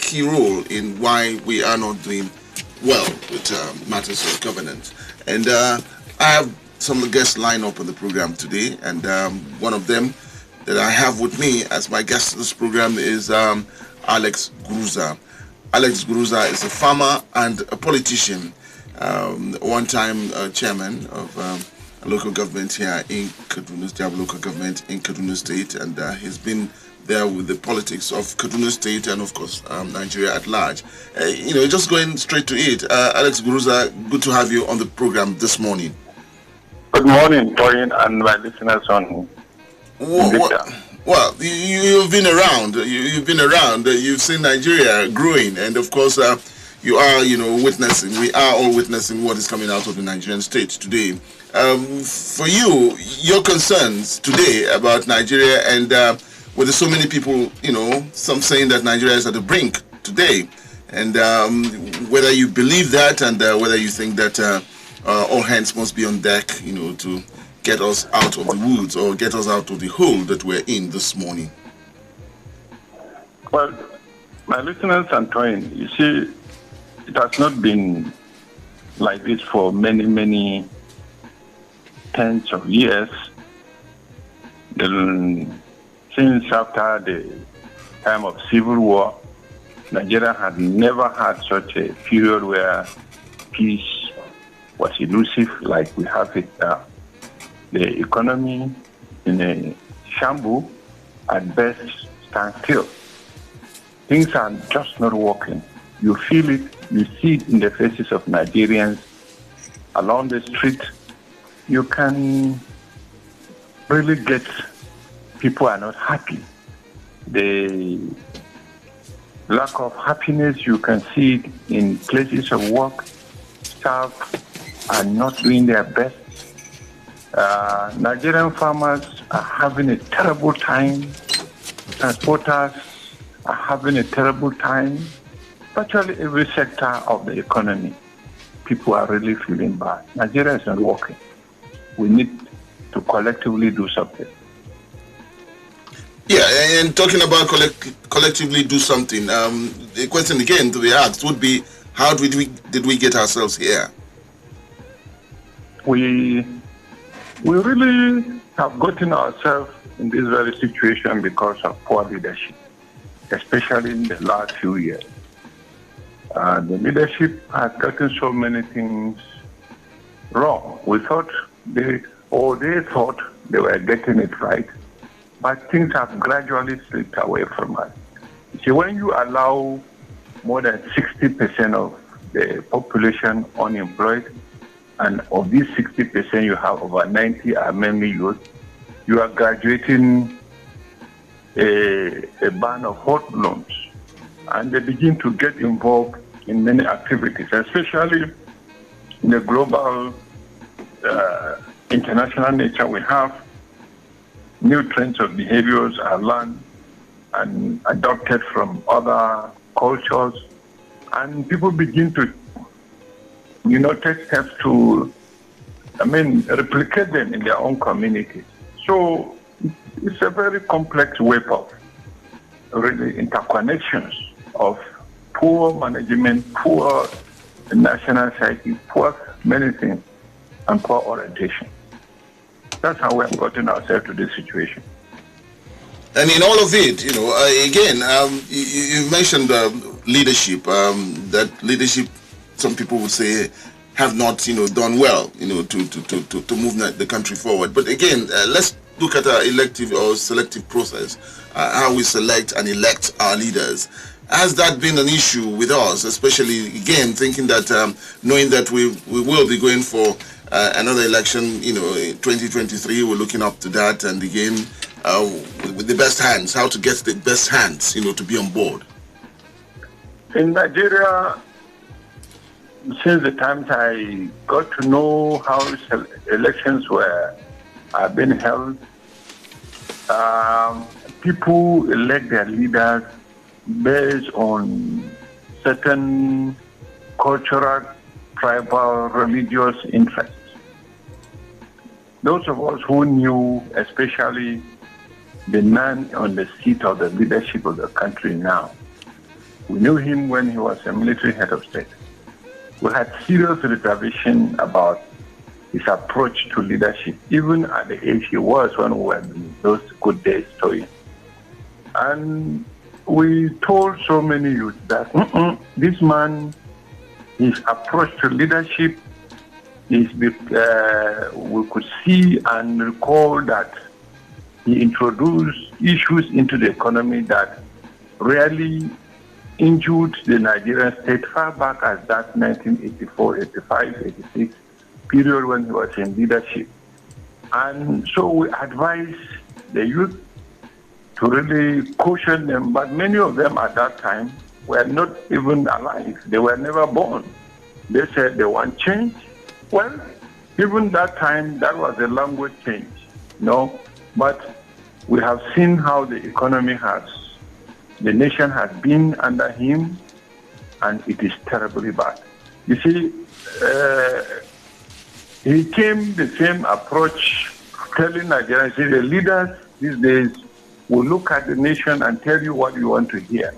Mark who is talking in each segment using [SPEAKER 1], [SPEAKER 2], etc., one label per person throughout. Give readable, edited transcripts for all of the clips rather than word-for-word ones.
[SPEAKER 1] key role in why we are not doing well with matters of governance. And I have some guests lined up on the program today, and one of them that I have with me as my guest in this program is Alex Guruza. Alex Guruza is a farmer and a politician, one-time chairman of a local government here in Kaduna, Diabo local government in Kaduna State, and he's been there with the politics of Kaduna State and, of course, Nigeria at large. Just going straight to it, Alex Guruza, good to have you on the program this morning.
[SPEAKER 2] Good morning, Toyin, and my listeners on.
[SPEAKER 1] Well, you've been around. You've been around. You've seen Nigeria growing, and of course, you are, witnessing. We are all witnessing what is coming out of the Nigerian state today. For you, your concerns today about Nigeria, and with so many people, some saying that Nigeria is at the brink today, and whether you believe that, and whether you think that all hands must be on deck, to get us out of the woods or get us out of the hole that we're in this morning.
[SPEAKER 2] Well, my listeners and Toyin, you see, it has not been like this for many, many tens of years. Since after the time of civil war, Nigeria had never had such a period where peace was elusive like we have it now. The economy in a shambles, at best stand still. Things are just not working. You feel it, you see it in the faces of Nigerians along the street. You can really get people are not happy. The lack of happiness, you can see it in places of work. Staff are not doing their best. Nigerian farmers are having a terrible time. Transporters are having a terrible time. Virtually every sector of the economy, people are really feeling bad. Nigeria is not working. We need to collectively do something.
[SPEAKER 1] Yeah, and talking about collectively do something, the question again to be asked would be, how did we get ourselves here?
[SPEAKER 2] We really have gotten ourselves in this very situation because of poor leadership, especially in the last few years. The leadership has gotten so many things wrong. We thought they thought they were getting it right, but things have gradually slipped away from us. See, when you allow more than 60% of the population unemployed, and of these 60%, you have over 90 are mainly youth, you are graduating a ban of hot loans, and they begin to get involved in many activities, especially in the global international nature. We have new trends of behaviors are learned and adopted from other cultures, and people begin to take steps to replicate them in their own communities. So it's a very complex web of really interconnections of poor management, poor national psyche, poor many things, and poor orientation. That's how we have gotten ourselves to this situation.
[SPEAKER 1] And in all of it, you mentioned leadership. That leadership, some people would say, have not, done well, to move the country forward. But again, let's look at our elective or selective process, how we select and elect our leaders. Has that been an issue with us, especially, again, thinking that, knowing that we will be going for another election, in 2023, we're looking up to that, and again, with the best hands, how to get the best hands, to be on board?
[SPEAKER 2] In Nigeria, since the times I got to know how elections are being held, people elect their leaders based on certain cultural, tribal, religious interests. Those of us who knew, especially the man on the seat of the leadership of the country now, We knew him when he was a military head of state. We had serious reservation about his approach to leadership, even at the age he was when we were in those good days to him. And we told so many youth that this man, his approach to leadership is, we could see and recall that he introduced issues into the economy that really injured the Nigerian state far back as that 1984, 85, 86 period when he was in leadership. And so we advise the youth to really caution them, but many of them at that time were not even alive. They were never born. They said they want change. Well, even that time, that was a language change, but we have seen how the economy the nation has been under him, and it is terribly bad. You see, he came the same approach, telling Nigerians, the leaders these days will look at the nation and tell you what you want to hear.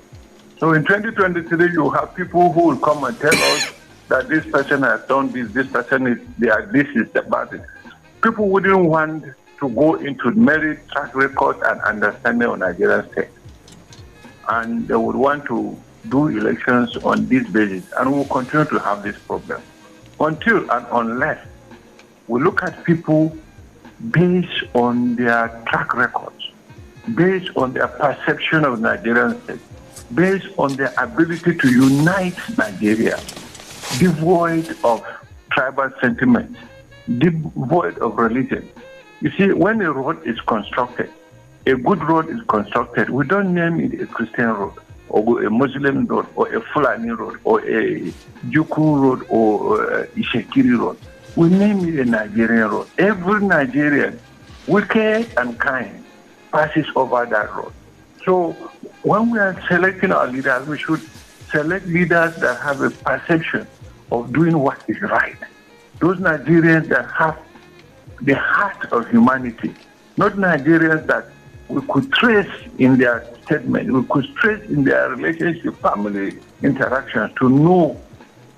[SPEAKER 2] So in 2023, you have people who will come and tell us that this person has done this person is there, this is the bad thing. People wouldn't want to go into merit, track record, and understanding of Nigerian state. And they would want to do elections on this basis, and we will continue to have this problem until and unless we look at people based on their track records, based on their perception of Nigerian state, based on their ability to unite Nigeria, devoid of tribal sentiments, devoid of religion. You see, when a road is constructed, a good road is constructed, we don't name it a Christian road, or a Muslim road, or a Fulani road, or a Juku road, or a Ishekiri road. We name it a Nigerian road. Every Nigerian, wicked and kind, passes over that road. So when we are selecting our leaders, we should select leaders that have a perception of doing what is right. Those Nigerians that have the heart of humanity, not Nigerians that we could trace in their statement, we could trace in their relationship, family interactions to know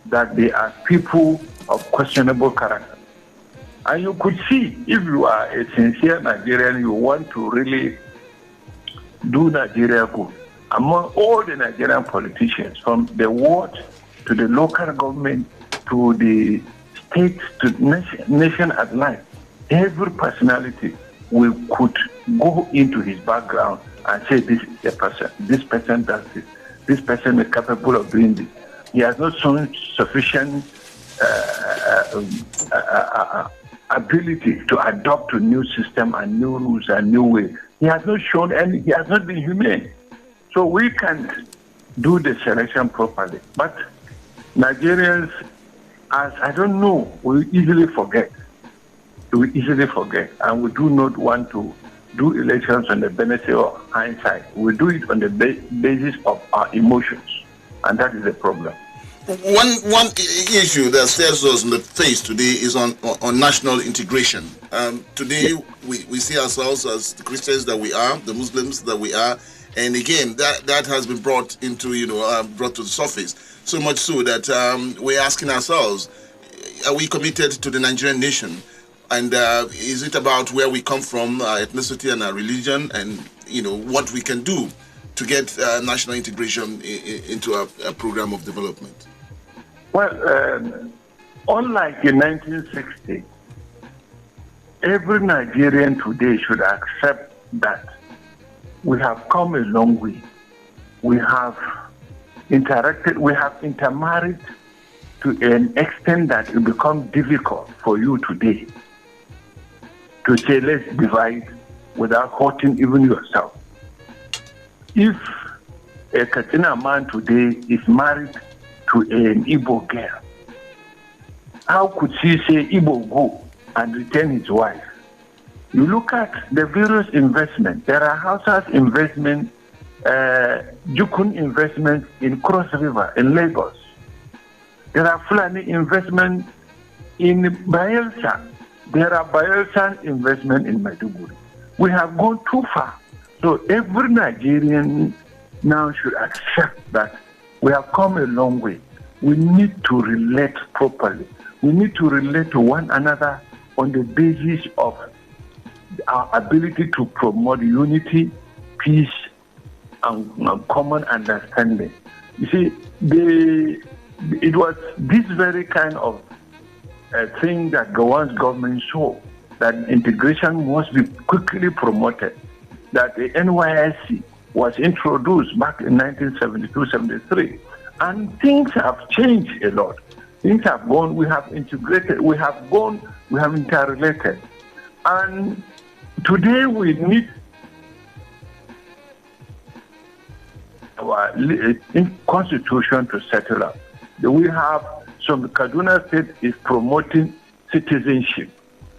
[SPEAKER 2] that they are people of questionable character. And you could see, if you are a sincere Nigerian, you want to really do Nigeria good. Among all the Nigerian politicians, from the ward to the local government to the state to nation at large, every personality, we could go into his background and say this is a person, this person does this person is capable of doing this. He has not shown sufficient ability to adopt to new system and new rules and new ways. He has not shown any, he has not been humane. So we can't do the selection properly. But Nigerians, as I don't know, we easily forget. We easily forget, and we do not want to do elections on the benefit of hindsight. We do it on the basis of our emotions, and that is the problem.
[SPEAKER 1] One issue that stares us in the face today is on national integration. Today, we see ourselves as the Christians that we are, the Muslims that we are, and again, that has been brought into, brought to the surface, so much so that we're asking ourselves, are we committed to the Nigerian nation? And is it about where we come from, our ethnicity and our religion, and what we can do to get national integration into a program of development?
[SPEAKER 2] Well, unlike in 1960, every Nigerian today should accept that we have come a long way. We have interacted, we have intermarried to an extent that it becomes difficult for you today to say, let's divide without hurting even yourself. If a Katsina man today is married to an Igbo girl, how could she say Igbo go and return his wife? You look at the various investments. There are Hausa's investment, Jukun investments in Cross River in Lagos. There are Fulani investments in Bayelsa. There are Bayelsa investment in Maiduguri. We have gone too far. So every Nigerian now should accept that We have come a long way. We need to relate properly. We need to relate to one another on the basis of our ability to promote unity, peace, and common understanding. You see, it was this very kind of thing that Gowon's government saw, that integration must be quickly promoted, that the NYSC was introduced back in 1972-73, and things have changed a lot. Things have gone, we have integrated, we have interrelated. And today we need our constitution to settle up. We have some, Kaduna State is promoting citizenship,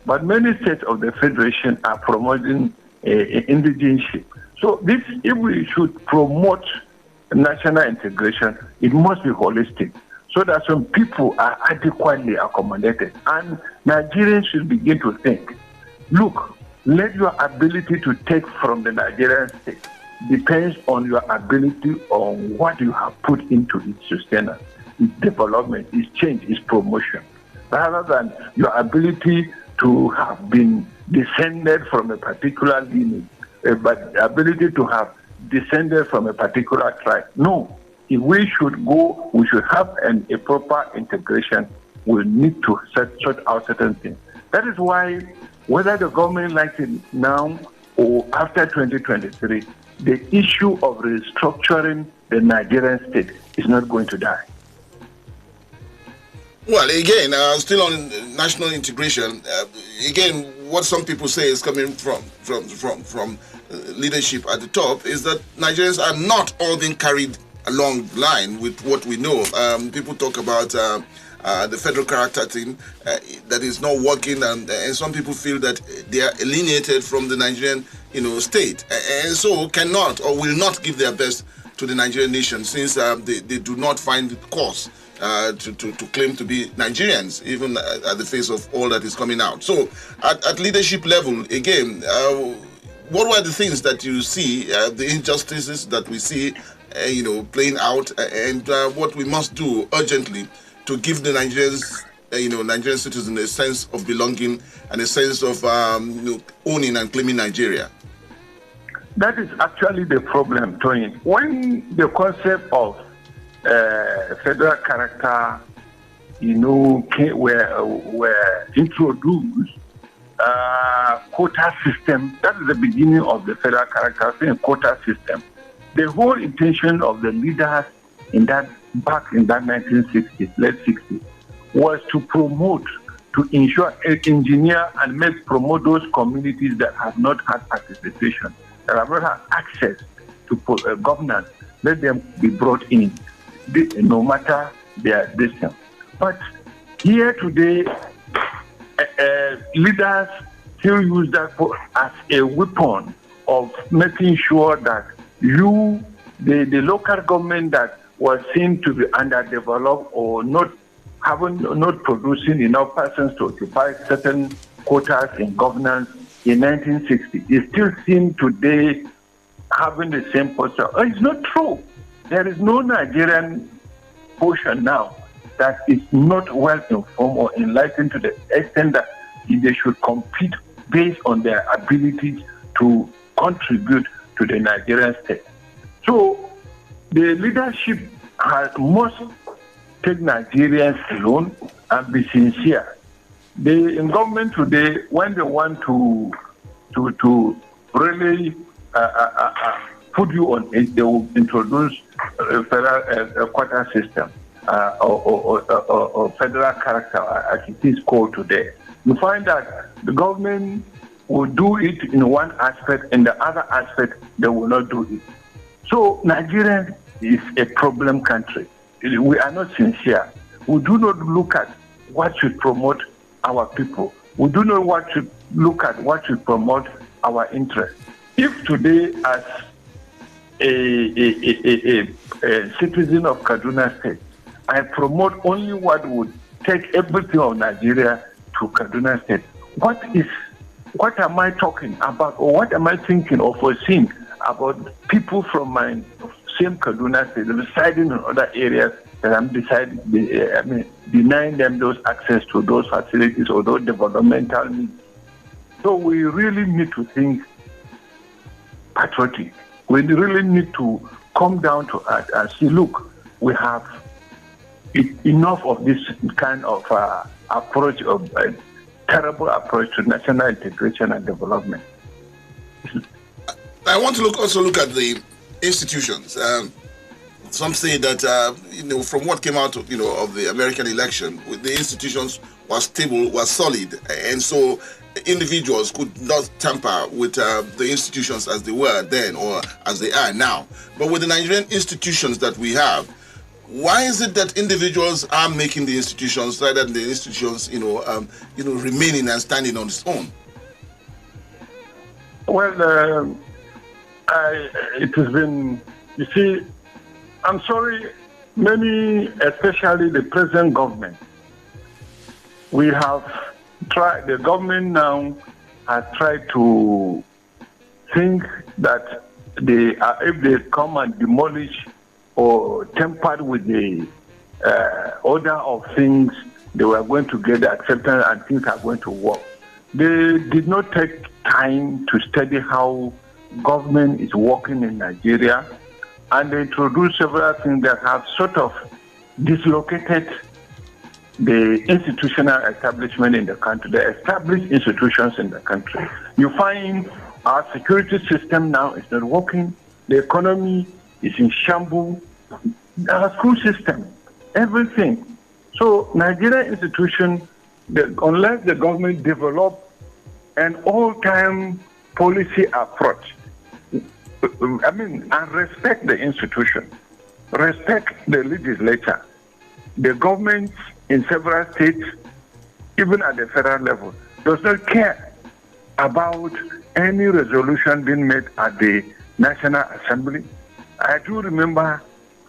[SPEAKER 2] but many states of the Federation are promoting indigenship. So this, if we should promote national integration, it must be holistic, so that some people are adequately accommodated. And Nigerians should begin to think, look, let your ability to take from the Nigerian state depends on your ability on what you have put into its sustenance, its development, its change, its promotion, rather than your ability to have been descended from a particular lineage, but the ability to have descended from a particular tribe. No, if we should go, we should have a proper integration. We need to sort out certain things. That is why, whether the government likes it now or after 2023, the issue of restructuring the Nigerian state is not going to die.
[SPEAKER 1] Well, again, still on national integration, again, what some people say is coming from leadership at the top is that Nigerians are not all being carried along the line with what we know. People talk about the federal character thing that is not working, and some people feel that they are alienated from the Nigerian, state, and so cannot or will not give their best to the Nigerian nation, since they do not find cause to claim to be Nigerians, even at the face of all that is coming out. So at leadership level, again, what were the things that you see, the injustices that we see, playing out, and what we must do urgently to give the Nigerians, Nigerian citizens a sense of belonging and a sense of owning and claiming Nigeria?
[SPEAKER 2] That is actually the problem, Tony. When the concept of federal character, were introduced, quota system, that is the beginning of the federal character, quota system. The whole intention of the leaders back in that 1960s, late 60s, was to promote, to ensure, engineer and promote those communities that have not had participation, that have not had access to governance. Let them be brought in, no matter their distance. But here today, leaders still use that as a weapon of making sure that the local government that was seen to be underdeveloped or not producing enough persons to occupy certain quotas in governance in 1960 is still seen today having the same posture. It's not true. There is no Nigerian portion now that is not well informed or enlightened to the extent that they should compete based on their abilities to contribute to the Nigerian state. So the leadership must take Nigerians alone and be sincere. In government today, when they want to really put you on it, they will introduce a federal quota system or federal character, as it is called today. You find that the government will do it in one aspect, in the other aspect, they will not do it. So Nigeria is a problem country. We are not sincere. We do not look at what should promote our people. We do not look at what should promote our interests. If today, as a citizen of Kaduna State, I promote only what would take everything of Nigeria to Kaduna State, what am I talking about, or what am I thinking or foreseeing about people from my same Kaduna State residing in other areas that I'm denying them those access to those facilities or those developmental needs. So we really need to think patriotic. We really need to come down to earth and see, look, we have enough of this kind of approach, of terrible approach to national integration and development.
[SPEAKER 1] I want to also look at the institutions. Some say that from what came out of the American election, the institutions were stable, were solid, and so individuals could not tamper with the institutions as they were then or as they are now. But with the Nigerian institutions that we have, why is it that individuals are making the institutions rather than the institutions, remaining and standing on its own?
[SPEAKER 2] Well, it has been, you see, I'm sorry, many, especially the present government, we have tried, the government now has tried to think that if they come and demolish or tampered with the order of things, they were going to get the acceptance and things are going to work. They did not take time to study how government is working in Nigeria, and they introduced several things that have sort of dislocated the institutional establishment in the country, the established institutions in the country. You find our security system now is not working, the economy is in shambles, our school system, everything. So Nigerian institution, unless the government develop an all-time policy approach, and respect the institution, respect the legislature, the government in several states, even at the federal level, does not care about any resolution being made at the National Assembly. I do remember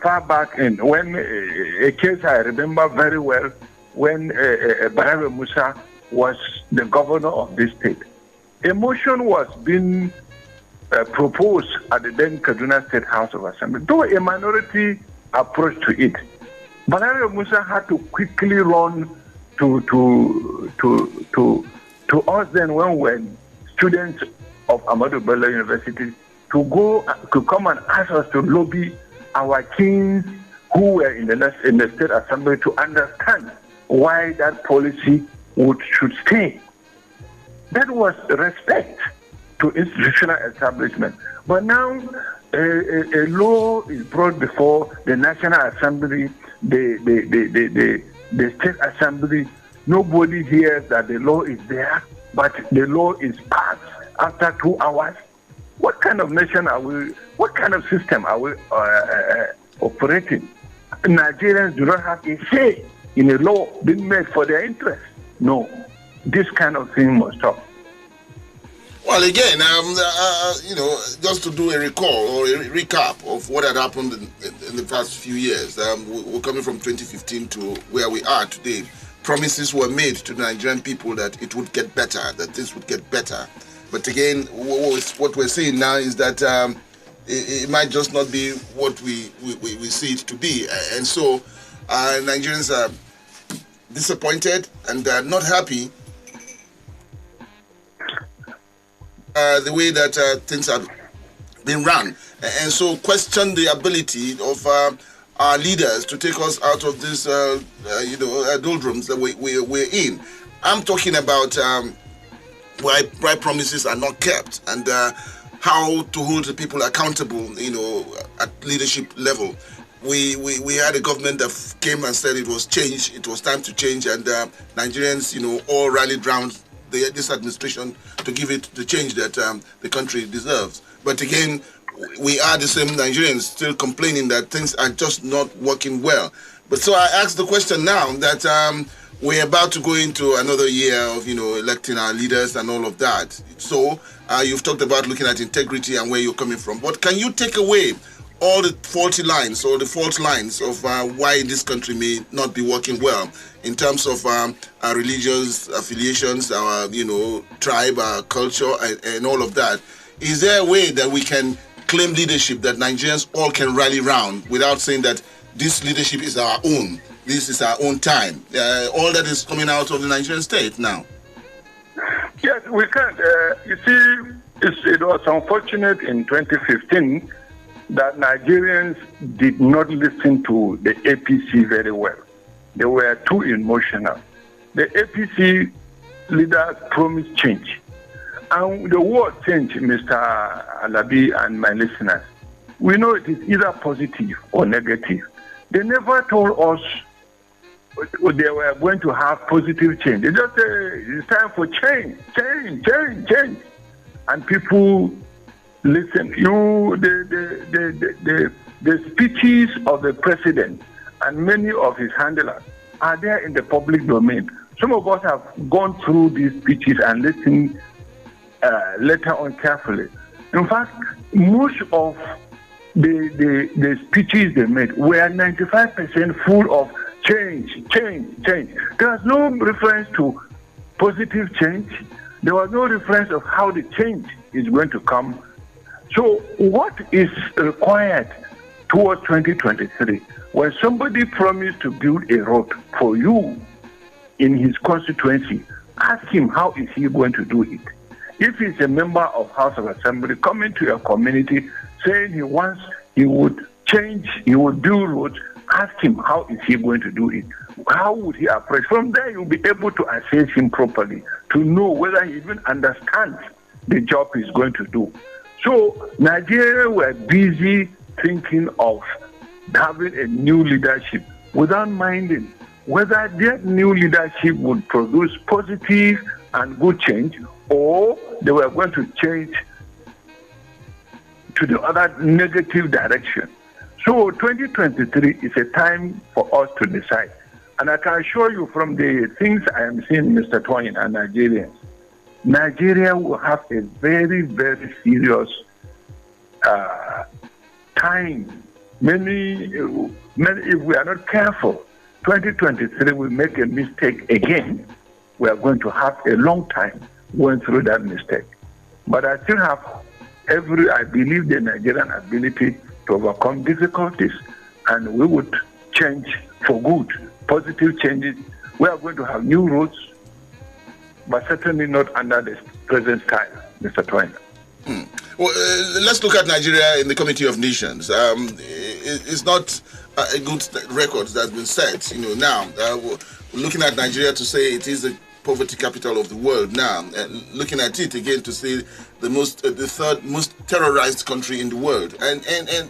[SPEAKER 2] far back when a case I remember very well, when Balarabe Musa was the governor of this state. A motion was being proposed at the then Kaduna State House of Assembly, though a minority approach to it. Balarabe Musa had to quickly run to us then when we were students of Ahmadu Bello University to come and ask us to lobby our kings who were in the State Assembly to understand why that policy should stay. That was respect to institutional establishment. But now a law is brought before the National Assembly, the State Assembly. Nobody hears that the law is there, but the law is passed after 2 hours. What kind of nation are we? What kind of system are we operating? Nigerians do not have a say in a law being made for their interest. No, this kind of thing must stop.
[SPEAKER 1] Well, again, just to do a recall or a recap of what had happened in the past few years, we're coming from 2015 to where we are today. Promises were made to the Nigerian people that it would get better, that this would get better. But again, what we're saying now is that it might just not be what we see it to be. And so Nigerians are disappointed and not happy the way that things have been run, and so question the ability of our leaders to take us out of this, doldrums that we're in. I'm talking about why promises are not kept and how to hold the people accountable, at leadership level. We had a government that came and said it was change, it was time to change, and Nigerians, all rallied around this administration to give it the change that the country deserves. But again, we are the same Nigerians still complaining that things are just not working well. But so I ask the question now that we're about to go into another year of electing our leaders and all of that. So you've talked about looking at integrity and where you're coming from. But can you take away all the faulty lines or the fault lines of why this country may not be working well in terms of our religious affiliations, our tribe, our culture, and all of that? Is there a way that we can claim leadership that Nigerians all can rally round without saying that this leadership is our own, this is our own time. All that is coming out of the Nigerian state now.
[SPEAKER 2] Yes, we can. You see, it was unfortunate in 2015 that Nigerians did not listen to the APC very well. They were too emotional. The APC leaders promised change. And the word change, Mr. Alabi and my listeners, we know it is either positive or negative. They never told us they were going to have positive change. They just say it's time for change. And people listen. The speeches of the president and many of his handlers are there in the public domain. Some of us have gone through these speeches and listened later on carefully. In fact, most of the speeches they made were 95% full of change. There was no reference to positive change. There was no reference of how the change is going to come. So what is required towards 2023? When somebody promised to build a road for you in his constituency, ask him how is he going to do it. If he's a member of House of Assembly coming to your community saying he would change, he would build roads, ask him how is he going to do it. How would he approach? From there you'll be able to assess him properly to know whether he even understands the job he's going to do. So Nigeria were busy thinking of having a new leadership without minding whether that new leadership would produce positive and good change, or they were going to change to the other negative direction. So 2023 is a time for us to decide. And I can assure you from the things I am seeing, Mr. Twain and Nigerians, Nigeria will have a very, very serious time. Many, if we are not careful, 2023 will make a mistake again. We are going to have a long time going through that mistake. But I still have I believe the Nigerian ability to overcome difficulties, and we would change for good, positive changes. We are going to have new roads, but certainly not under the present style, Mr. Twain.
[SPEAKER 1] Well, let's look at Nigeria in the Committee of Nations. It's not a good record that's been set. Now we're looking at Nigeria to say it is the poverty capital of the world now, and looking at it again to say the third most terrorized country in the world, and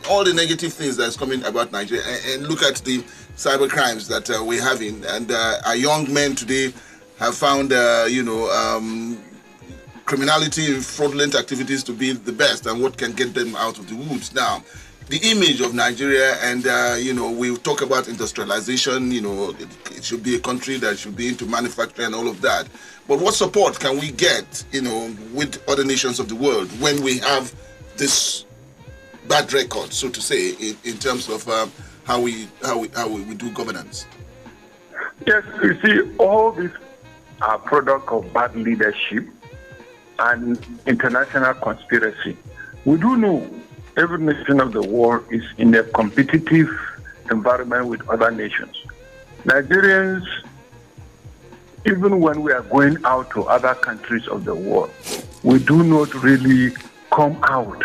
[SPEAKER 1] all the negative things that's coming about Nigeria, and look at the cyber crimes that we're having, and our young men today have found criminality and fraudulent activities to be the best and what can get them out of the woods. Now, the image of Nigeria, and we talk about industrialization, it should be a country that should be into manufacturing and all of that. But what support can we get, with other nations of the world when we have this bad record, so to say, in terms of how we do governance?
[SPEAKER 2] Yes, you see, all these are product of bad leadership and international conspiracy. We do know every nation of the world is in a competitive environment with other nations. Nigerians, even when we are going out to other countries of the world, we do not really come out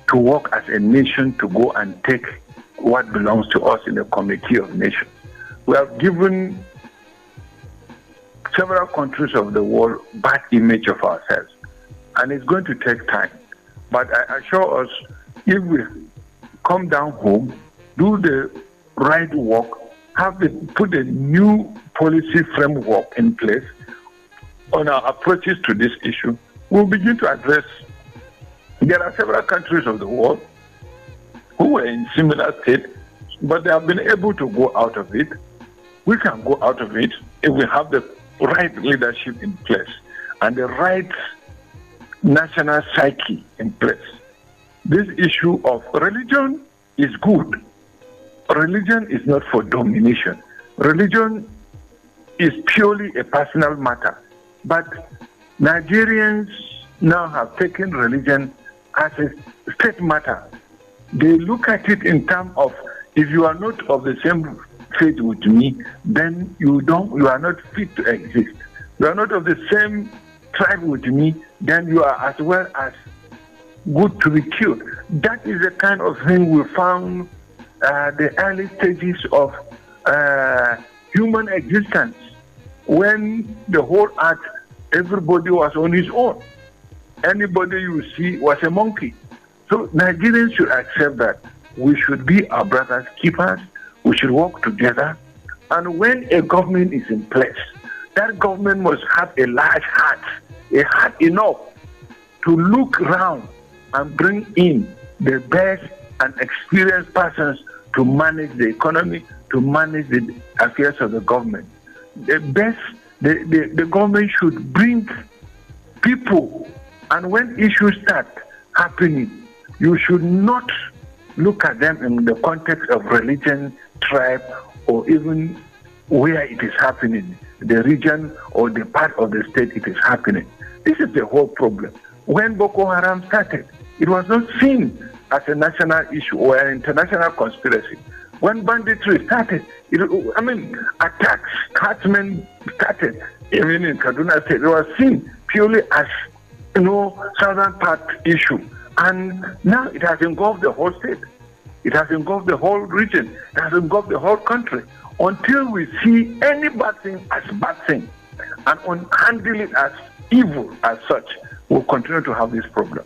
[SPEAKER 2] to work as a nation to go and take what belongs to us in the Committee of Nations. We have given several countries of the world bad image of ourselves, and it's going to take time. But I assure us, if we come down home, do the right work, put a new policy framework in place on our approaches to this issue, we'll begin to address. There are several countries of the world who were in similar state, but they have been able to go out of it. We can go out of it if we have the right leadership in place and the right national psyche in place. This issue of religion is good. Religion is not for domination. Religion is purely a personal matter. But Nigerians now have taken religion as a state matter. They look at it in terms of, if you are not of the same faith with me, then you are not fit to exist. You are not of the same tribe with me, then you are as well as good to be killed. That is the kind of thing we found the early stages of human existence, when the whole earth, everybody was on his own. Anybody you see was a monkey. So Nigerians should accept that we should be our brothers' keepers, we should work together, and when a government is in place, that government must have a large heart, a heart enough to look around and bring in the best and experienced persons to manage the economy, to manage the affairs of the government. The government should bring people, and when issues start happening, you should not look at them in the context of religion, tribe, or even where it is happening, the region or the part of the state it is happening. This is the whole problem. When Boko Haram started, it was not seen as a national issue or an international conspiracy. When banditry started, attacks, herdsmen started, even in Kaduna State, it was seen purely as, southern part issue. And now it has engulfed the whole state. It has engulfed the whole region. It has engulfed the whole country. Until we see any bad thing as bad thing and handle it as evil as such, we'll continue to have this problem.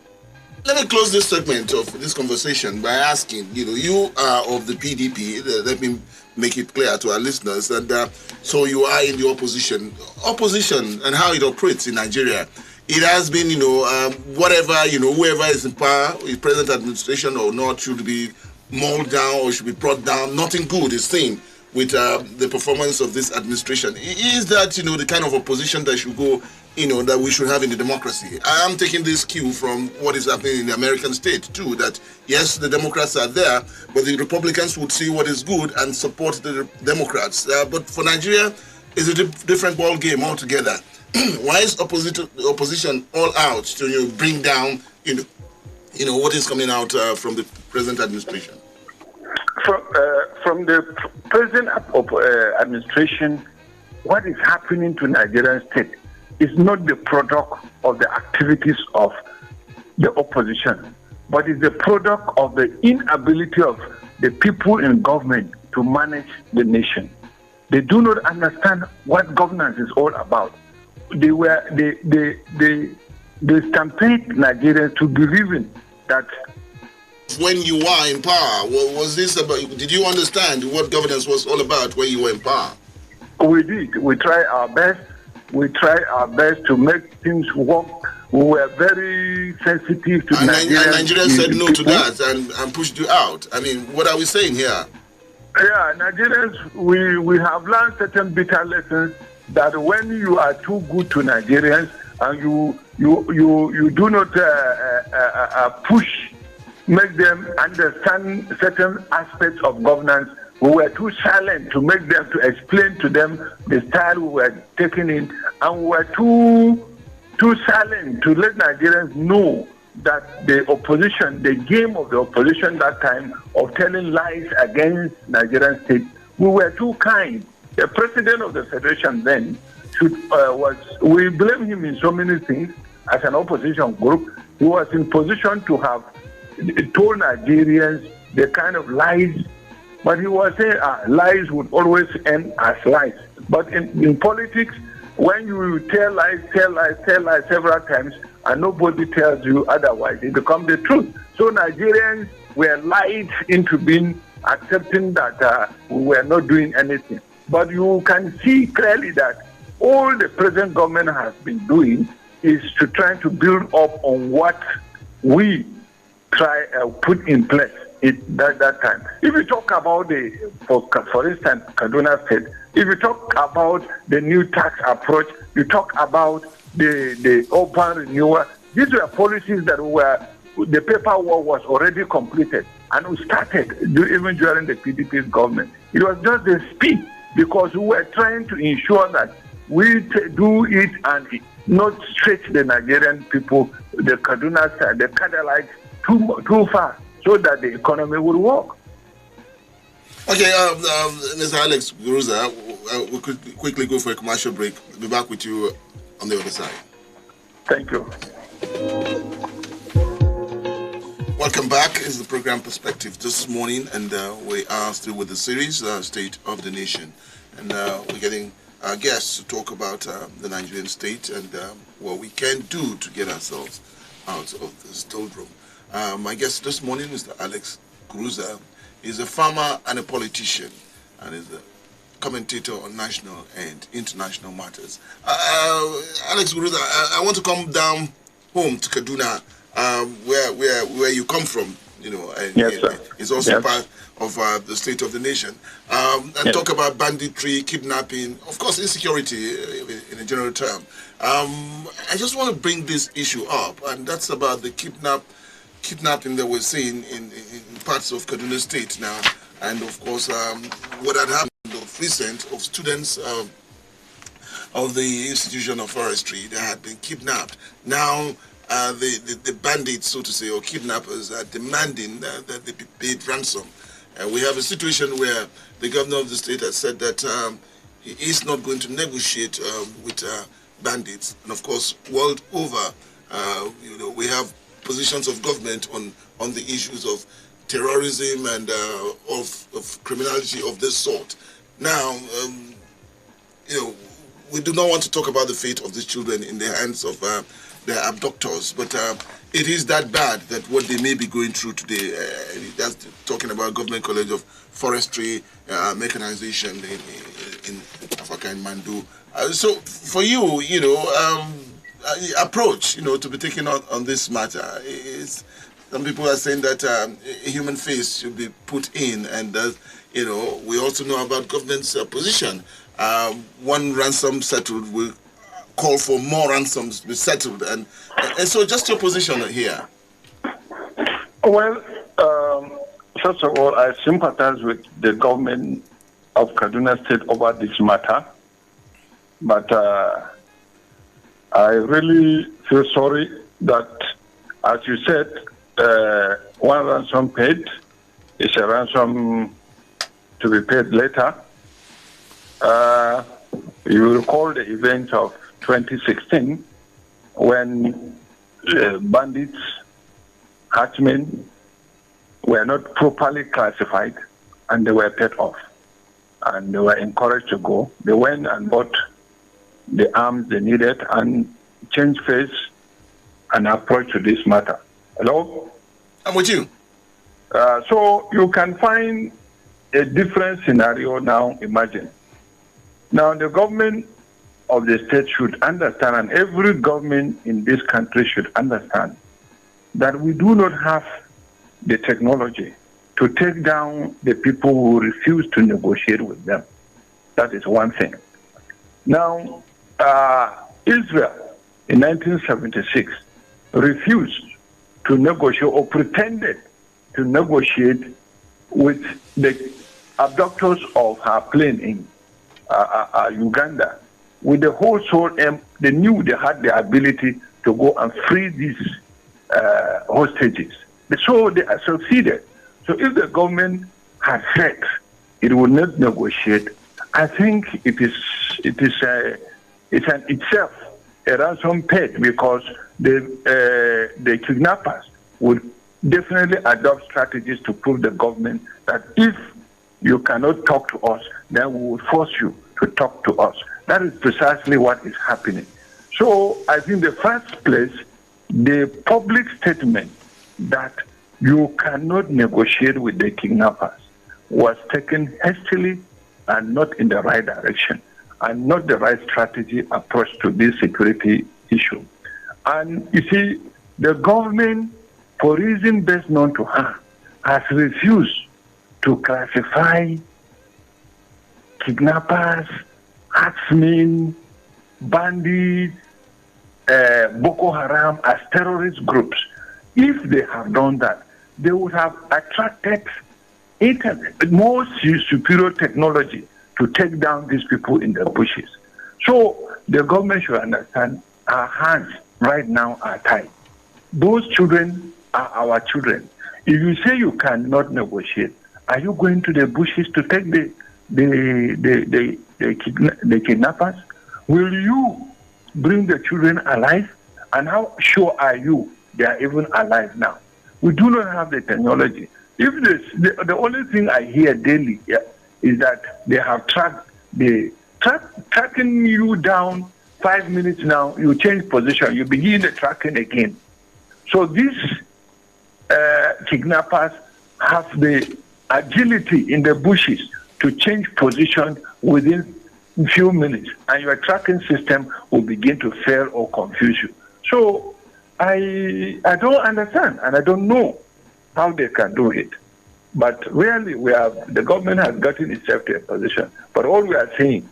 [SPEAKER 1] Let me close this segment of this conversation by asking, you are of the PDP. Let me make it clear to our listeners. And so you are in the opposition. Opposition and how it operates in Nigeria. It has been, whatever, whoever is in power, is present administration or not, should be mauled down or should be brought down. Nothing good is seen with the performance of this administration. Is that, the kind of opposition that should go, that we should have in the democracy? I am taking this cue from what is happening in the American state too, that yes, the Democrats are there, but the Republicans would see what is good and support the Democrats. But for Nigeria, it's a different ball game altogether. Why is opposition all out to bring down, what is coming out from the present administration?
[SPEAKER 2] From the present administration, what is happening to Nigerian state is not the product of the activities of the opposition, but is the product of the inability of the people in government to manage the nation. They do not understand what governance is all about. They stampede Nigerians to believing that
[SPEAKER 1] when you were in power, was this about? Did you understand what governance was all about when you were in power?
[SPEAKER 2] We did. We tried our best. We tried our best to make things work. We were very sensitive to Nigerians.
[SPEAKER 1] And Nigerians said no to that and pushed you out. I mean, what are we saying here?
[SPEAKER 2] Yeah, Nigerians, we have learned certain bitter lessons that when you are too good to Nigerians and you do not make them understand certain aspects of governance, we were too silent to make them, to explain to them the style we were taking in, and we were too silent to let Nigerians know that the opposition, the game of the opposition that time of telling lies against Nigerian state, we were too kind. The president of the federation then we blame him in so many things as an opposition group. He was in position to have told Nigerians the kind of lies, but he was saying lies would always end as lies. But in politics, when you tell lies several times and nobody tells you otherwise, it becomes the truth. So Nigerians were lied into accepting that we were not doing anything. But you can see clearly that all the present government has been doing is to try to build up on what we put in place that time. If you talk about for instance, Kaduna State, if you talk about the new tax approach, you talk about the urban renewal, these were policies that the paperwork was already completed and we started even during the PDP's government. It was just the speed, because we were trying to ensure that we do it and not stretch the Nigerian people the Kaduna side, the Kadalites, too far so that the economy will work.
[SPEAKER 1] Okay, Mr. Alex Guruza, we could quickly go for a commercial break. We'll be back with you on the other side.
[SPEAKER 2] Thank you.
[SPEAKER 1] Welcome back. It's the program Perspective this morning, and we are still with the series, State of the Nation. And we're getting our guests to talk about the Nigerian state and what we can do to get ourselves out of this doldrum. My guest this morning, Mr. Alex Guruza, is a farmer and a politician, and is a commentator on national and international matters. Alex Guruza, I want to come down home to Kaduna, where you come from, you know, and
[SPEAKER 2] yes, sir.
[SPEAKER 1] It's also
[SPEAKER 2] yes.
[SPEAKER 1] part of the State of the Nation, and yes. Talk about banditry, kidnapping, of course, insecurity in a general term. I just want to bring this issue up, and that's about the kidnapping that we're seeing in parts of Kaduna State now, and of course, what had happened of recent of students of the Institution of Forestry that had been kidnapped. Now, the bandits, so to say, or kidnappers are demanding that they be paid ransom. We have a situation where the governor of the state has said that he is not going to negotiate with bandits. And of course, world over, you know, we have positions of government on the issues of terrorism and of criminality of this sort. Now, you know, we do not want to talk about the fate of these children in the hands of their abductors, but it is that bad that what they may be going through today. That's talking about Government College of Forestry mechanization in Africa, in Mandu. So for you, you know, approach, you know, to be taken on this matter is, some people are saying that a human face should be put in, and you know, we also know about government's position. One ransom settled will call for more ransoms to be settled, and so just your position here.
[SPEAKER 2] Well, first of all, I sympathize with the government of Kaduna State over this matter, but I really feel sorry that, as you said, one ransom paid is a ransom to be paid later. You recall the event of 2016 when bandits, herdsmen were not properly classified and they were paid off and they were encouraged to go. They went and bought the arms they needed and changed face and approach to this matter. Hello?
[SPEAKER 1] I'm with you.
[SPEAKER 2] So you can find a different scenario now. Imagine. Now the government of the state should understand, and every government in this country should understand, that we do not have the technology to take down the people who refuse to negotiate with them. That is one thing. Now, Israel in 1976 refused to negotiate or pretended to negotiate with the abductors of her plane in Uganda. With the whole soul aim, they knew they had the ability to go and free these hostages. So they succeeded. So if the government had said it would not negotiate, I think it's itself a ransom paid, because the kidnappers would definitely adopt strategies to prove the government that if you cannot talk to us, then we will force you to talk to us. That is precisely what is happening. So I think the first place, the public statement that you cannot negotiate with the kidnappers was taken hastily and not in the right direction, and not the right strategy approach to this security issue. And you see, the government, for reason best known to her, has refused to classify kidnappers, herdsmen, bandits, Boko Haram as terrorist groups. If they have done that, they would have attracted more superior technology to take down these people in the bushes. So the government should understand our hands right now are tied. those children are our children. If you say you cannot negotiate, are you going to the bushes to take the kidnappers? Will you bring the children alive? And how sure are you they are even alive now? We do not have the technology. If the only thing I hear daily is that they have tracking you down 5 minutes now, you change position, you begin the tracking again. So these kidnappers have the agility in the bushes to change position within a few minutes, and your tracking system will begin to fail or confuse you. So I don't understand, and I don't know how they can do it. But really, the government has gotten itself to a position. But all we are saying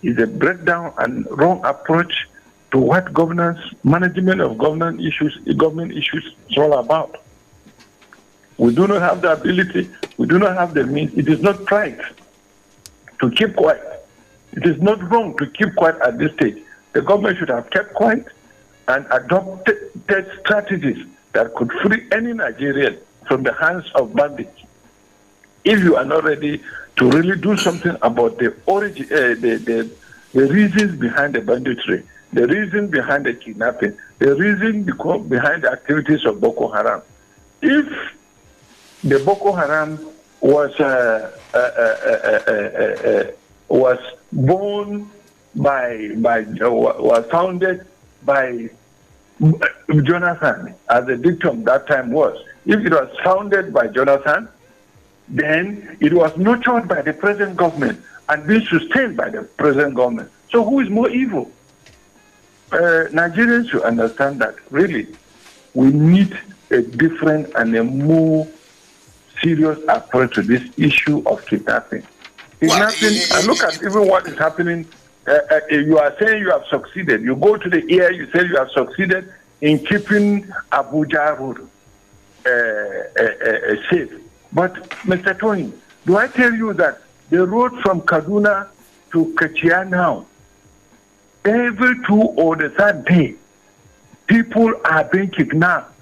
[SPEAKER 2] is a breakdown and wrong approach to what governance, management of government issues is all about. We do not have the ability, we do not have the means. It is not right to keep quiet. It is not wrong to keep quiet at this stage. The government should have kept quiet and adopted strategies that could free any Nigerian from the hands of bandits. If you are not ready to really do something about the origin, the reasons behind the banditry, the reason behind the kidnapping, the reason behind the activities of Boko Haram. If the Boko Haram was founded by Jonathan, as the dictum that time was. If it was founded by Jonathan, then it was nurtured by the present government and being sustained by the present government. So who is more evil? Nigerians should understand that really we need a different and a more serious approach to this issue of kidnapping. And look at even what is happening. You are saying you have succeeded. You go to the air, you say you have succeeded in keeping Abuja road safe. But, Mr. Tony, do I tell you that the road from Kaduna to Kachia now, every 2 or the 3rd day, people are being kidnapped.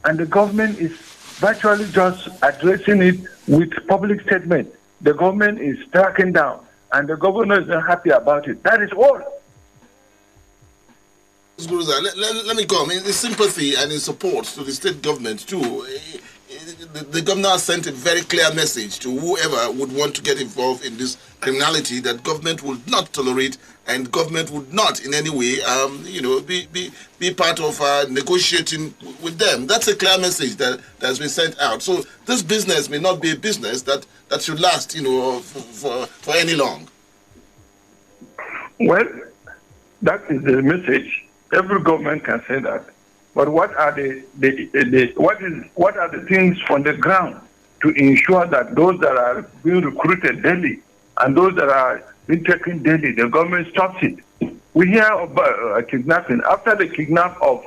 [SPEAKER 2] And the government is virtually just addressing it with public statement. The government is tracking down, and the governor is not happy about it. That is all.
[SPEAKER 1] Let me go. I mean, in sympathy and in support to the state government too. The governor has sent a very clear message to whoever would want to get involved in this criminality that government would not tolerate, and government would not in any way, be part of negotiating with them. That's a clear message that has been sent out. So this business may not be a business that should last, for any long.
[SPEAKER 2] Well, that is the message. Every government can say that. But what are the things on the ground to ensure that those that are being recruited daily and those that are being taken daily, the government stops it? We hear about kidnapping. After the kidnap of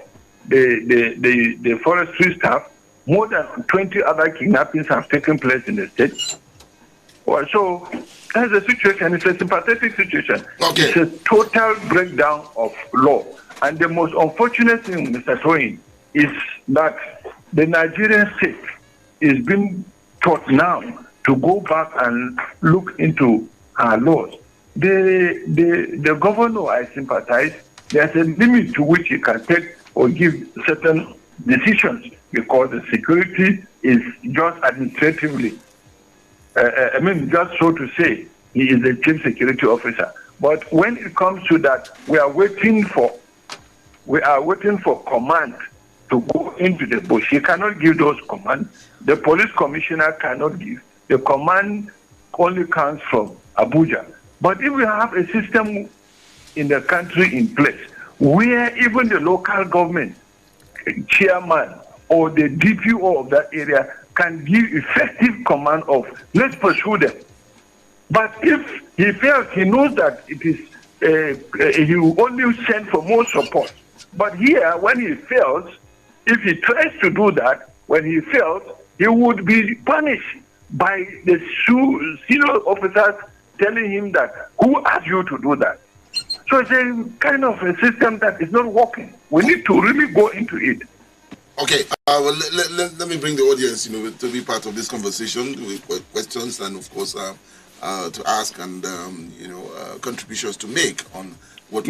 [SPEAKER 2] the forestry staff, more than 20 other kidnappings have taken place in the state. Well, so that's the situation. It's a sympathetic situation.
[SPEAKER 1] Okay.
[SPEAKER 2] It's a total breakdown of law. And the most unfortunate thing, Mr. Toyin, is that the Nigerian state is being taught now to go back and look into our laws. The governor, I sympathize, there's a limit to which he can take or give certain decisions because the security is just administratively, just so to say, he is the chief security officer. But when it comes to that, we are waiting for command to go into the bush. He cannot give those commands. The police commissioner cannot give. The command only comes from Abuja. But if we have a system in the country in place where even the local government chairman or the DPO of that area can give effective command of, let's pursue them. But if he fails, he knows that it is he will only send for more support. But here, when he fails, if he tries to do that, when he fails, he would be punished by the senior officers telling him that, who asked you to do that? So it's a kind of a system that is not working. We need to really go into it
[SPEAKER 1] Okay, well, let me bring the audience, to be part of this conversation with questions and, of course, to ask and, contributions to make on what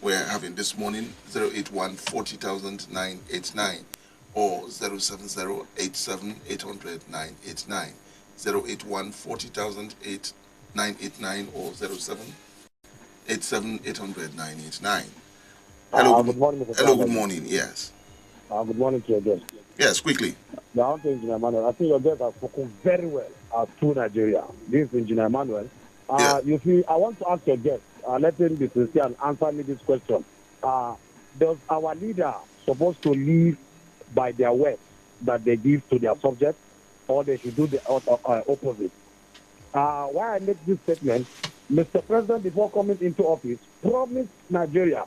[SPEAKER 1] we're having this morning. 081 40,000 989 or 070 87 800 989. 081 40,000 989 or 07 87 800 989. Hello,
[SPEAKER 3] good morning, Mr.
[SPEAKER 1] Hello, good morning, yes.
[SPEAKER 3] Good morning to your guest.
[SPEAKER 1] Yes, quickly.
[SPEAKER 3] The answer, Engineer Emmanuel, I think your guest has spoken very well to Nigeria. This is Engineer Emmanuel. You see, I want to ask your guest, let him be sincere and answer me this question. Does our leader supposed to live by their words that they give to their subjects, or they should do the opposite? Why I make this statement, Mr. President, before coming into office, promised Nigeria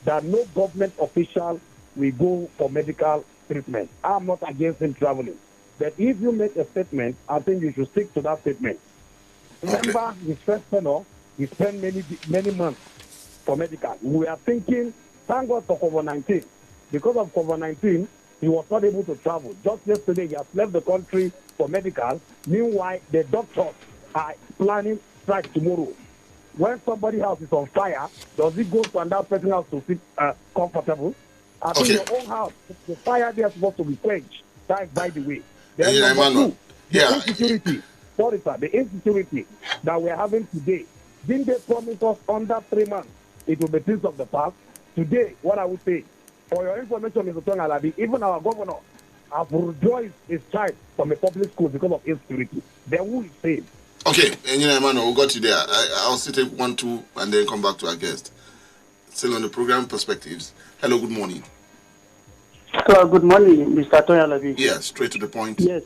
[SPEAKER 3] that no government official will go for medical treatment. I'm not against him traveling. But if you make a statement, I think you should stick to that statement. Remember, his first tenure, he spent many months for medical. We are thinking, thank God for COVID-19. Because of COVID-19, he was not able to travel. Just yesterday, he has left the country for medical. Meanwhile, the doctors are planning strike tomorrow. When somebody's house is on fire, does he go to another person's house to sit comfortable? I think your own house, the fire there is supposed to be quenched. That is, by the way. Then number two, the insecurity. Sorry, sir. The insecurity that we are having today. Didn't they promise us under 3 months it will be things of the past? Today, what I would say, for your information, Mr. Tony Alabi, even our governor has rejoiced his child from a public school because of insecurity. Then who is saved?
[SPEAKER 1] Okay, Engineer Emmanuel, we got you there. I'll still take 1, 2, and then come back to our guest. Still on the program Perspectives. Hello, good morning.
[SPEAKER 4] So, good morning, Mr. Tony Alabi.
[SPEAKER 1] Yes, straight to the point.
[SPEAKER 4] Yes,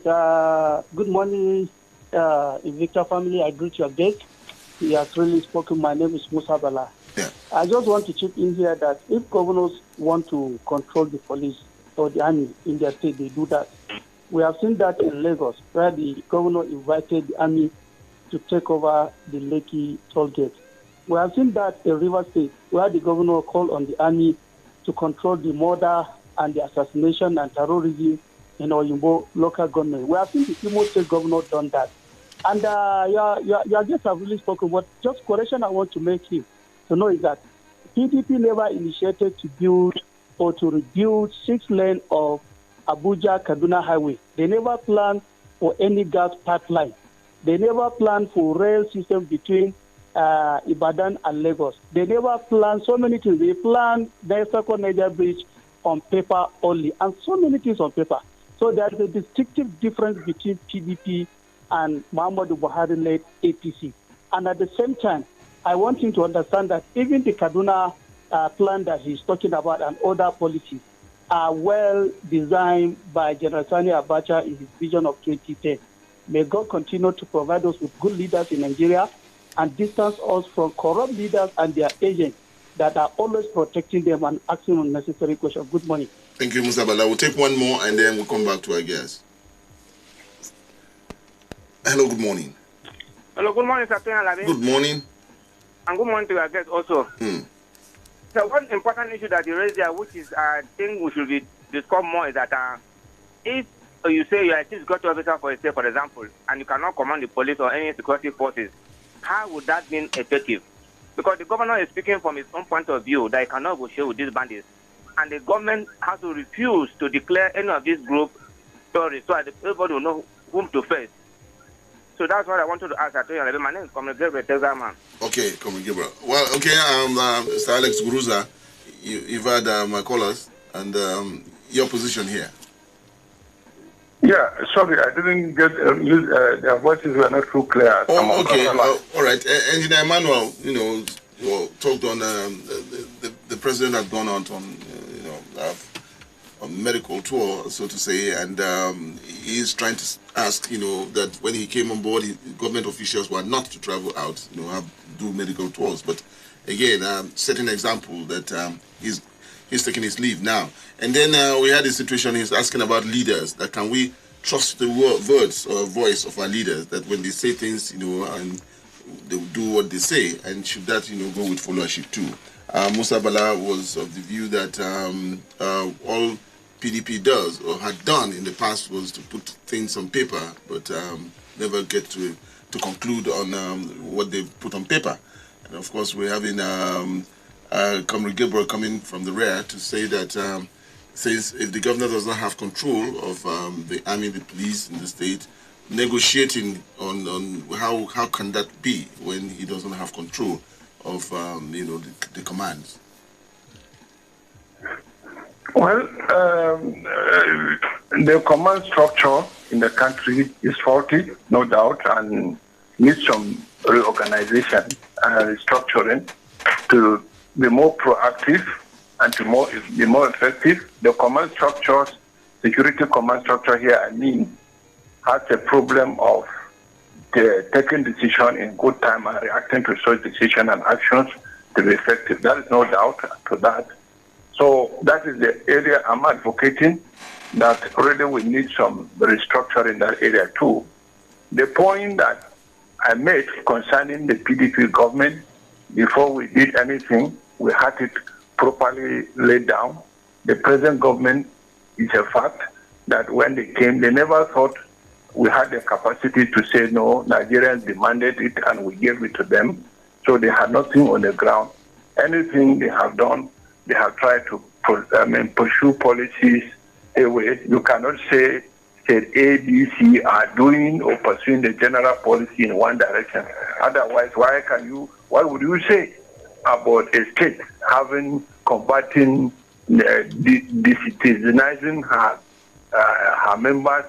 [SPEAKER 4] good morning, Invicta family. I greet your guest. He has really spoken. My name is Musa Bala.
[SPEAKER 1] Yeah.
[SPEAKER 4] I just want to chip in here that if governors want to control the police or the army in their state, they do that. We have seen that in Lagos, where the governor invited the army to take over the Lekki toll gate. We have seen that in Rivers State, where the governor called on the army to control the murder and the assassination and terrorism in Oyimbo local government. We have seen the Imo State governor done that. And your guests have really spoken. But just correction I want to make him to know is that PDP never initiated to build or to rebuild 6 lanes of Abuja-Kaduna highway. They never planned for any gas pipeline. They never planned for rail system between Ibadan and Lagos. They never planned so many things. They planned the second Niger bridge on paper only, and so many things on paper. So there is a distinctive difference between PDP and Muhammadu Buhari-led APC. And at the same time, I want him to understand that even the Kaduna plan that he's talking about and other policies are well designed by General Sani Abacha in his vision of 2010. May God continue to provide us with good leaders in Nigeria and distance us from corrupt leaders and their agents that are always protecting them and asking unnecessary questions. Good morning.
[SPEAKER 1] Thank you, Musa Bala. We'll take one more and then we'll come back to our guest. Hello, good morning.
[SPEAKER 5] Hello, good morning, Sir Alabi.
[SPEAKER 1] Good morning.
[SPEAKER 5] And good morning to our guest also. So one important issue that you raised there, which is I think we should be discuss more, is that if you say you are a chief security officer for a state, for example, and you cannot command the police or any security forces, how would that be effective? Because the governor is speaking from his own point of view that he cannot negotiate with these bandits. And the government has to refuse to declare any of these groups terrorists so that everybody will know whom to face. So that's what I wanted to ask. My name is Comrade Gabriel Tezaman.
[SPEAKER 1] Okay, Comrade Gabriel. Well, okay, Mr. Alex Guruza, you've had my callers and your position here.
[SPEAKER 2] Yeah, sorry, I didn't get their voices were not too clear.
[SPEAKER 1] Oh, okay, all right. Engineer Emmanuel, talked on the president had gone out on a medical tour, so to say, and he's trying to ask, that when he came on board, government officials were not to travel out, do medical tours. But again, setting an example that he's taking his leave now. And then we had a situation, he's asking about leaders, that can we trust the words or voice of our leaders, that when they say things, and they do what they say, and should that, go with followership too. Musa Bala was of the view that all PDP does or had done in the past was to put things on paper, but never get to conclude on what they put on paper. And of course, we're having Comrade Gabriel coming from the rear to say that says if the governor does not have control of the army, the police in the state, negotiating on how can that be when he doesn't have control of the commands.
[SPEAKER 2] Well, the command structure in the country is faulty, no doubt, and needs some reorganization and restructuring to be more proactive and to be more effective. The command structures, security command structure here, has a problem of taking decision in good time and reacting to such decision and actions to be effective. There is no doubt to that. So that is the area I'm advocating, that really we need some restructure in that area too. The point that I made concerning the PDP government, before we did anything, we had it properly laid down. The present government is a fact that when they came, they never thought we had the capacity to say no. Nigerians demanded it and we gave it to them. So they had nothing on the ground. Anything they have done, they have tried to pursue policies away. You cannot say state A, B, C are doing or pursuing the general policy in one direction. Otherwise, what would you say about a state combating decitizenizing her members?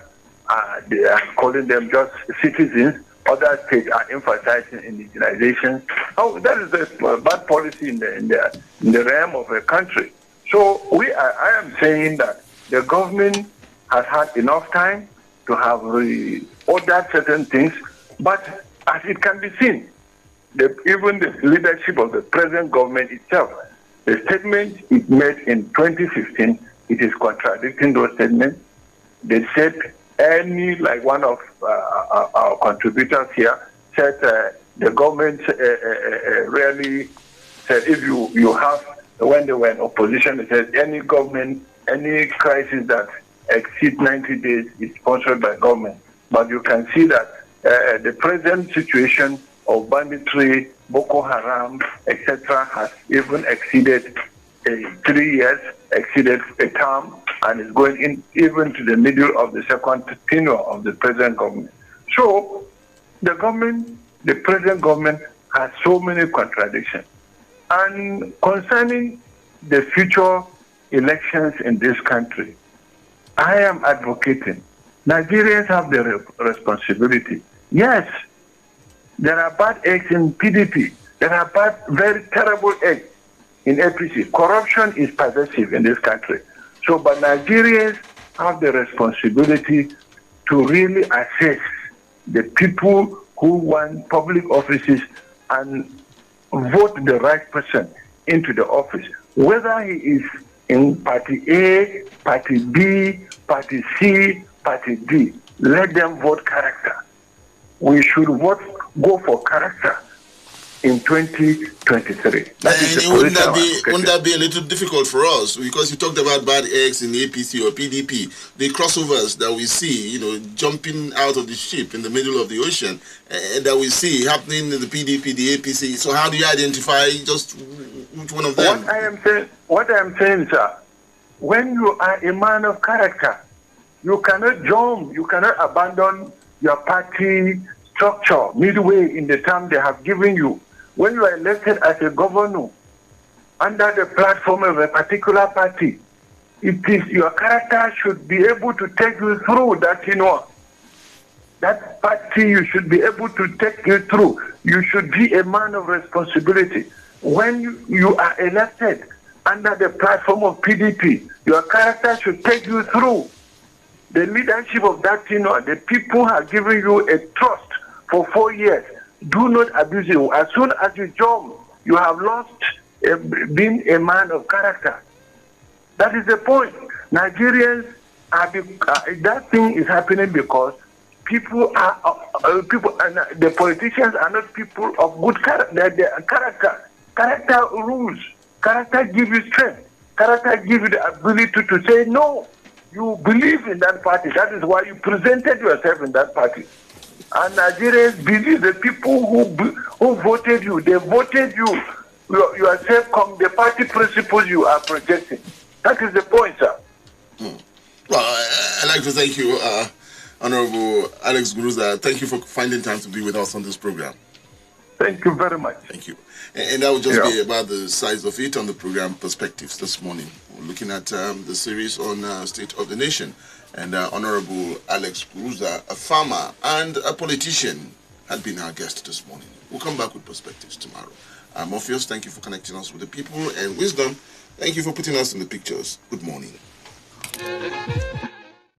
[SPEAKER 2] They are calling them just citizens. Other states are emphasizing indigenization. Oh, that is a bad policy in the realm of a country. So I am saying that the government has had enough time to have ordered certain things, but as it can be seen, even the leadership of the present government itself, the statement it made in 2015, it is contradicting those statements. They said like one of our contributors here said the government really said if you have, when they were in opposition, they said any crisis that exceeds 90 days is sponsored by government. But you can see that the present situation of banditry, Boko Haram, etc., has even exceeded 3 years, exceeded a term, and is going in even to the middle of the second tenure of the present government. So the present government has so many contradictions. And concerning the future elections in this country, I am advocating Nigerians have the responsibility. Yes, there are bad eggs in PDP. There are very terrible eggs in APC. Corruption is pervasive in this country. So, but Nigerians have the responsibility to really assess the people who want public offices and vote the right person into the office, whether he is in Party A, Party B, Party C, Party D. Let them vote character. We should go for character in 2023.
[SPEAKER 1] Wouldn't that be a little difficult for us? Because you talked about bad eggs in the APC or PDP, the crossovers that we see, jumping out of the ship in the middle of the ocean, that we see happening in the PDP, the APC. So how do you identify just which one of them?
[SPEAKER 2] What I am saying, sir, when you are a man of character, you cannot jump, you cannot abandon your party structure midway in the term they have given you. When you are elected as a governor under the platform of a particular party, it is your character should be able to take you through that, that party you should be able to take you through. You should be a man of responsibility. When you are elected under the platform of PDP, your character should take you through. The leadership of that, the people have given you a trust for 4 years. Do not abuse it. As soon as you jump, you have lost being a man of character. That is the point. Nigerians that thing is happening because people and the politicians are not people of good character. Character rules. Character gives you strength. Character gives you the ability to say no You believe in that party. That is why you presented yourself in that party. And Nigerians believe the people who voted you, they voted you. Yourself come the party principles you are projecting. That is the point, sir.
[SPEAKER 1] Well, I'd like to thank you, Honorable Alex Guruza. Thank you for finding time to be with us on this program.
[SPEAKER 2] Thank you very much.
[SPEAKER 1] Thank you. And that would just be about the size of it on the program Perspectives this morning. We're looking at the series on State of the Nation. And Honorable Alex Guruza, a farmer and a politician, had been our guest this morning. We'll come back with Perspectives tomorrow. Morpheus, thank you for connecting us with the people. And Wisdom, thank you for putting us in the pictures. Good morning.